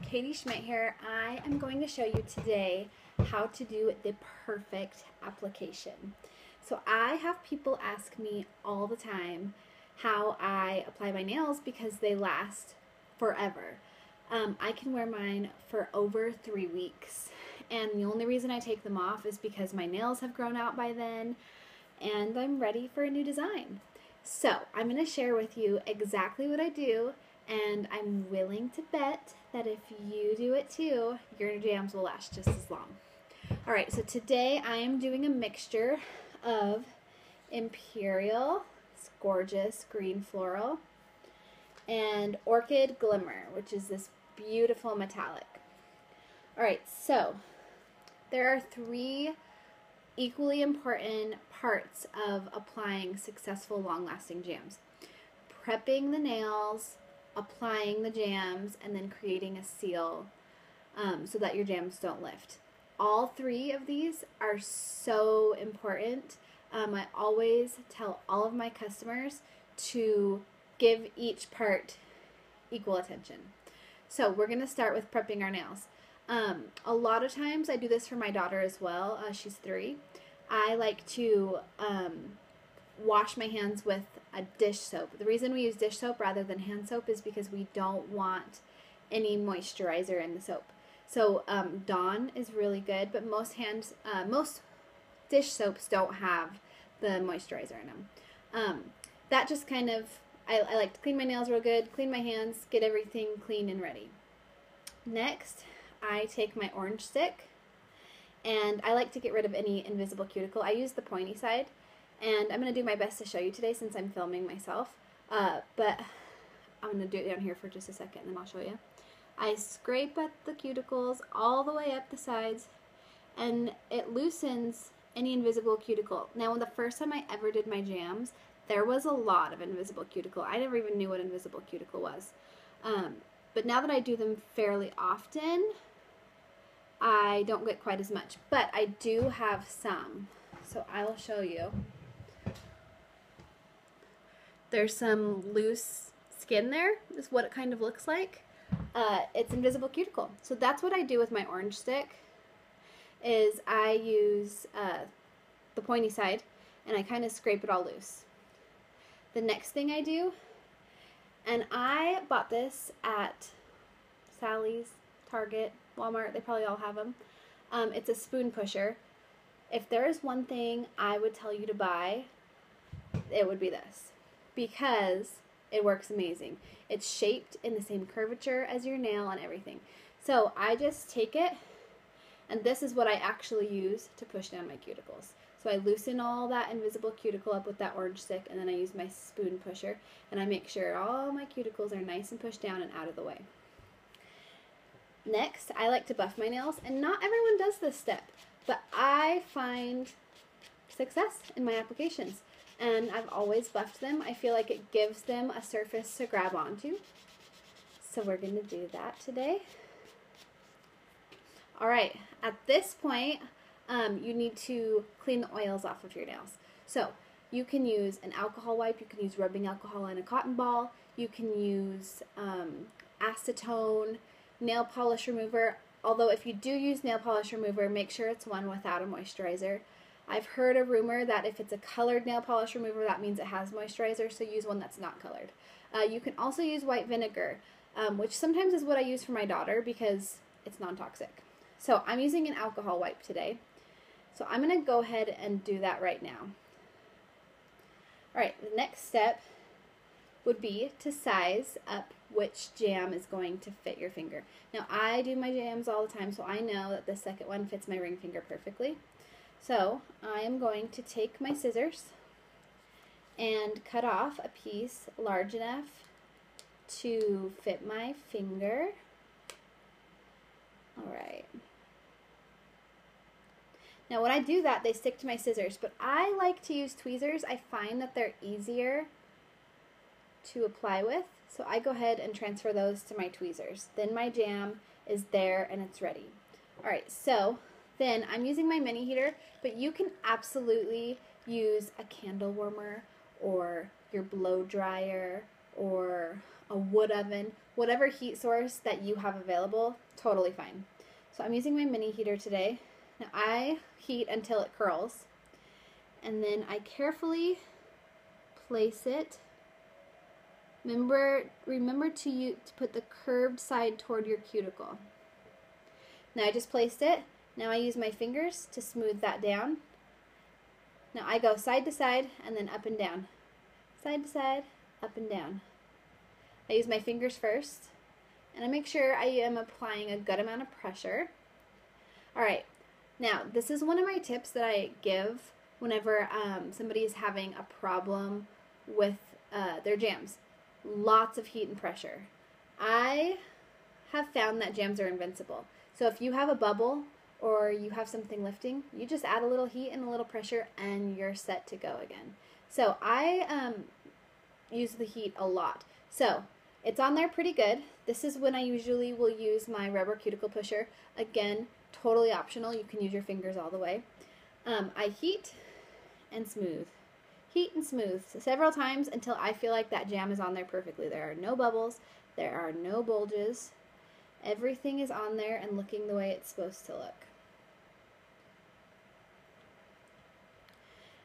Katie Schmidt here. I am going to show you today how to do the perfect application. So I have people ask me all the time how I apply my nails because they last forever. I can wear mine for over 3 weeks, and the only reason I take them off is because my nails have grown out by then and I'm ready for a new design. So I'm going to share with you exactly what I do, and I'm willing to bet that if you do it too, your jams will last just as long. Alright, so today I am doing a mixture of Imperial, it's gorgeous green floral, and Orchid Glimmer, which is this beautiful metallic. Alright, so there are 3 equally important parts of applying successful long-lasting jams: prepping the nails, applying the jams, and then creating a seal so that your jams don't lift. All 3 of these are so important. I always tell all of my customers to give each part equal attention. So we're going to start with prepping our nails. A lot of times I do this for my daughter as well. She's 3. I like to wash my hands with a dish soap. The reason we use dish soap rather than hand soap is because we don't want any moisturizer in the soap. So Dawn is really good, but most dish soaps don't have the moisturizer in them. That just kind of, I like to clean my nails real good, clean my hands, get everything clean and ready. Next, I take my orange stick, and I like to get rid of any invisible cuticle. I use the pointy side, and I'm going to do my best to show you today since I'm filming myself, but I'm going to do it down here for just a second and then I'll show you. I scrape at the cuticles all the way up the sides, and it loosens any invisible cuticle. Now, the first time I ever did my jams, there was a lot of invisible cuticle. I never even knew what invisible cuticle was. But now that I do them fairly often, I don't get quite as much, but I do have some. So I will show you. There's some loose skin there. This is what it kind of looks like. It's invisible cuticle. So that's what I do with my orange stick, is I use the pointy side and I kind of scrape it all loose. The next thing I do, and I bought this at Sally's, Target, Walmart, they probably all have them. It's a spoon pusher. If there is one thing I would tell you to buy, it would be this, because it works amazing. It's shaped in the same curvature as your nail and everything. So I just take it, and this is what I actually use to push down my cuticles. So I loosen all that invisible cuticle up with that orange stick, and then I use my spoon pusher, and I make sure all my cuticles are nice and pushed down and out of the way. Next, I like to buff my nails, and not everyone does this step, but I find success in my applications, and I've always buffed them. I feel like it gives them a surface to grab onto. So we're going to do that today. Alright, at this point, you need to clean the oils off of your nails. So you can use an alcohol wipe, you can use rubbing alcohol in a cotton ball, you can use acetone, nail polish remover. Although if you do use nail polish remover, make sure it's one without a moisturizer. I've heard a rumor that if it's a colored nail polish remover, that means it has moisturizer, so use one that's not colored. You can also use white vinegar, which sometimes is what I use for my daughter because it's non-toxic. So I'm using an alcohol wipe today. So I'm going to go ahead and do that right now. Alright, the next step would be to size up which jam is going to fit your finger. Now, I do my jams all the time, so I know that the second one fits my ring finger perfectly. So I am going to take my scissors and cut off a piece large enough to fit my finger. Alright. Now when I do that, they stick to my scissors, but I like to use tweezers. I find that they're easier to apply with, so I go ahead and transfer those to my tweezers. Then my jam is there and it's ready. Alright, so then I'm using my mini heater, but you can absolutely use a candle warmer or your blow dryer or a wood oven, whatever heat source that you have available, totally fine. So I'm using my mini heater today. Now I heat until it curls, and then I carefully place it. Remember to put the curved side toward your cuticle. Now I just placed it. Now I use my fingers to smooth that down. Now I go side to side and then up and down. Side to side, up and down. I use my fingers first, and I make sure I am applying a good amount of pressure. Alright, now this is one of my tips that I give whenever somebody is having a problem with their jams. Lots of heat and pressure. I have found that jams are invincible. So if you have a bubble or you have something lifting, you just add a little heat and a little pressure and you're set to go again. So I use the heat a lot. So it's on there pretty good. This is when I usually will use my rubber cuticle pusher. Again, totally optional. You can use your fingers all the way. I heat and smooth. Heat and smooth several times until I feel like that jam is on there perfectly. There are no bubbles. There are no bulges. Everything is on there and looking the way it's supposed to look.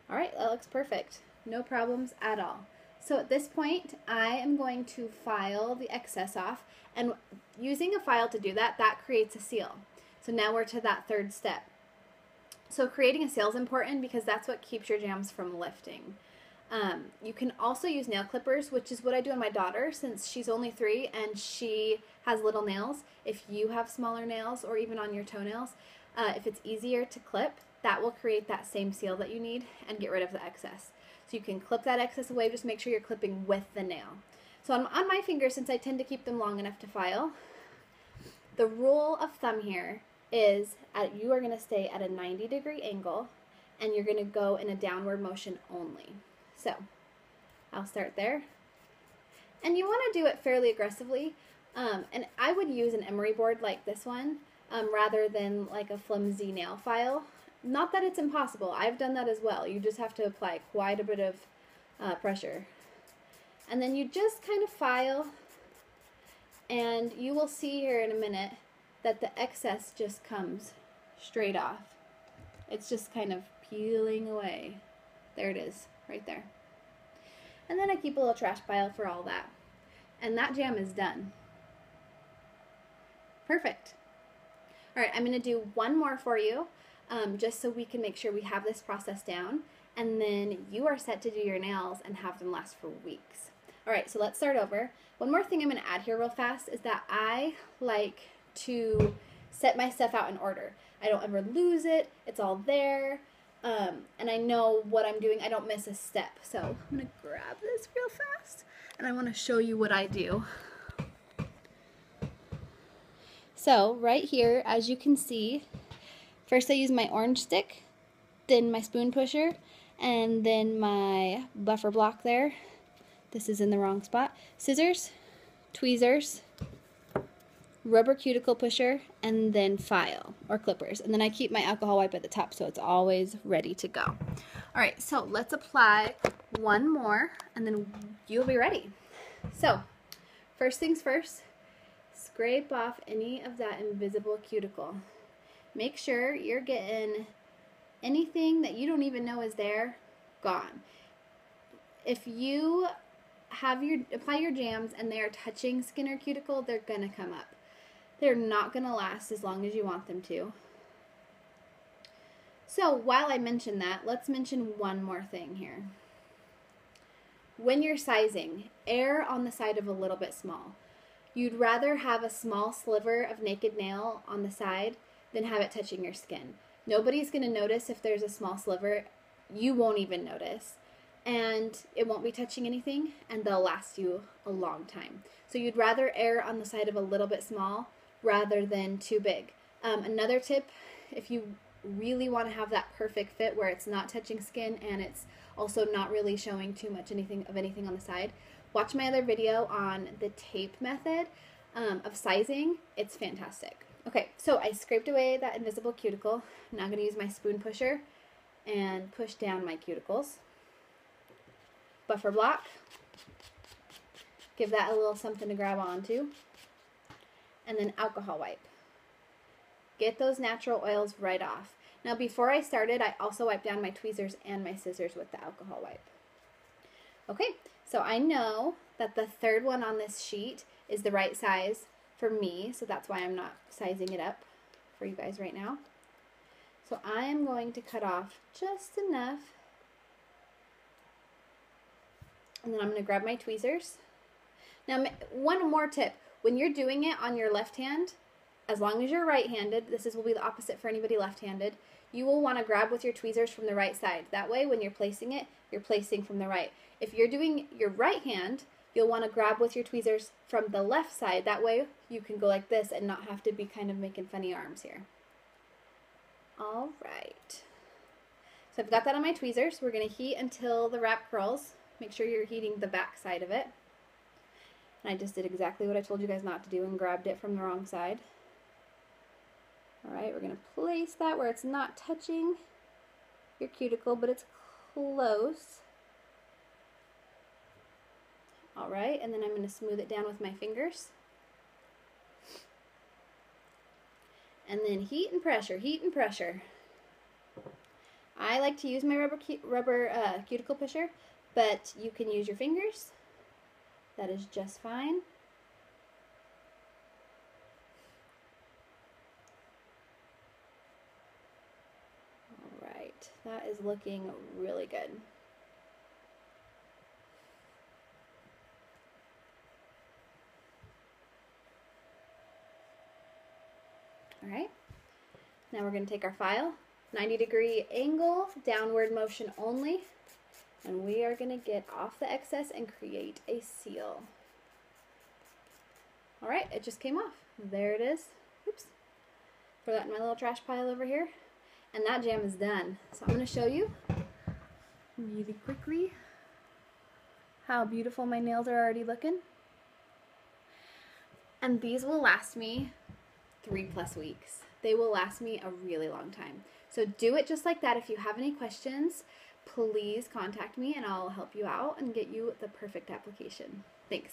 Alright, that looks perfect. No problems at all. So at this point, I am going to file the excess off, and using a file to do that, that creates a seal. So now we're to that third step. So creating a seal is important because that's what keeps your jams from lifting. You can also use nail clippers, which is what I do on my daughter since she's only 3 and she has little nails. If you have smaller nails or even on your toenails, if it's easier to clip, that will create that same seal that you need and get rid of the excess. So you can clip that excess away, just make sure you're clipping with the nail. So on my fingers, since I tend to keep them long enough to file, the rule of thumb here is you are going to stay at a 90-degree angle and you're going to go in a downward motion only. So I'll start there. And you want to do it fairly aggressively. And I would use an emery board like this one rather than like a flimsy nail file. Not that it's impossible. I've done that as well. You just have to apply quite a bit of pressure. And then you just kind of file, and you will see here in a minute that the excess just comes straight off. It's just kind of peeling away. There it is, right there. And then I keep a little trash pile for all that. And that jam is done. Perfect. All right, I'm going to do one more for you, just so we can make sure we have this process down. And then you are set to do your nails and have them last for weeks. All right, so let's start over. One more thing I'm going to add here real fast is that I like to set my stuff out in order. I don't ever lose it. It's all there. And I know what I'm doing. I don't miss a step. So I'm going to grab this real fast, and I want to show you what I do. So right here, as you can see, first I use my orange stick, then my spoon pusher, and then my buffer block there. This is in the wrong spot. Scissors, tweezers, rubber cuticle pusher, and then file or clippers. And then I keep my alcohol wipe at the top so it's always ready to go. All right, so let's apply one more and then you'll be ready. So first things first, scrape off any of that invisible cuticle. Make sure you're getting anything that you don't even know is there, gone. If you apply your jams and they are touching skin or cuticle, they're gonna come up. They're not gonna last as long as you want them to. So while I mention that, let's mention one more thing here. When you're sizing, err on the side of a little bit small. You'd rather have a small sliver of naked nail on the side than have it touching your skin. Nobody's gonna notice if there's a small sliver. You won't even notice. And it won't be touching anything, and they'll last you a long time. So you'd rather err on the side of a little bit small rather than too big. Another tip, if you really want to have that perfect fit where it's not touching skin and it's also not really showing too much anything on the side, watch my other video on the tape method of sizing. It's fantastic. Okay, so I scraped away that invisible cuticle. Now I'm going to use my spoon pusher and push down my cuticles. Buffer block, Give that a little something to grab onto. And then alcohol wipe. Get those natural oils right off. Now before I started, I also wiped down my tweezers and my scissors with the alcohol wipe. Okay, so I know that the third one on this sheet is the right size for me, so that's why I'm not sizing it up for you guys right now. So I am going to cut off just enough. And then I'm going to grab my tweezers. Now, one more tip. When you're doing it on your left hand, as long as you're right-handed, will be the opposite for anybody left-handed, you will want to grab with your tweezers from the right side. That way, when you're placing it, you're placing from the right. If you're doing your right hand, you'll want to grab with your tweezers from the left side. That way, you can go like this and not have to be kind of making funny arms here. All right. So I've got that on my tweezers. We're going to heat until the wrap curls. Make sure you're heating the back side of it. And I just did exactly what I told you guys not to do and grabbed it from the wrong side. All right, we're going to place that where it's not touching your cuticle, but it's close. All right, and then I'm going to smooth it down with my fingers. And then heat and pressure, heat and pressure. I like to use my rubber cuticle pusher, but you can use your fingers. That is just fine. All right, that is looking really good. All right, now we're going to take our file, 90-degree angle, downward motion only, and we are going to get off the excess and create a seal. All right, it just came off. There it is. Oops. Throw that in my little trash pile over here. And that jam is done. So I'm going to show you really quickly how beautiful my nails are already looking. And these will last me 3+ weeks. They will last me a really long time. So do it just like that. If you have any questions, please contact me and I'll help you out and get you the perfect application. Thanks.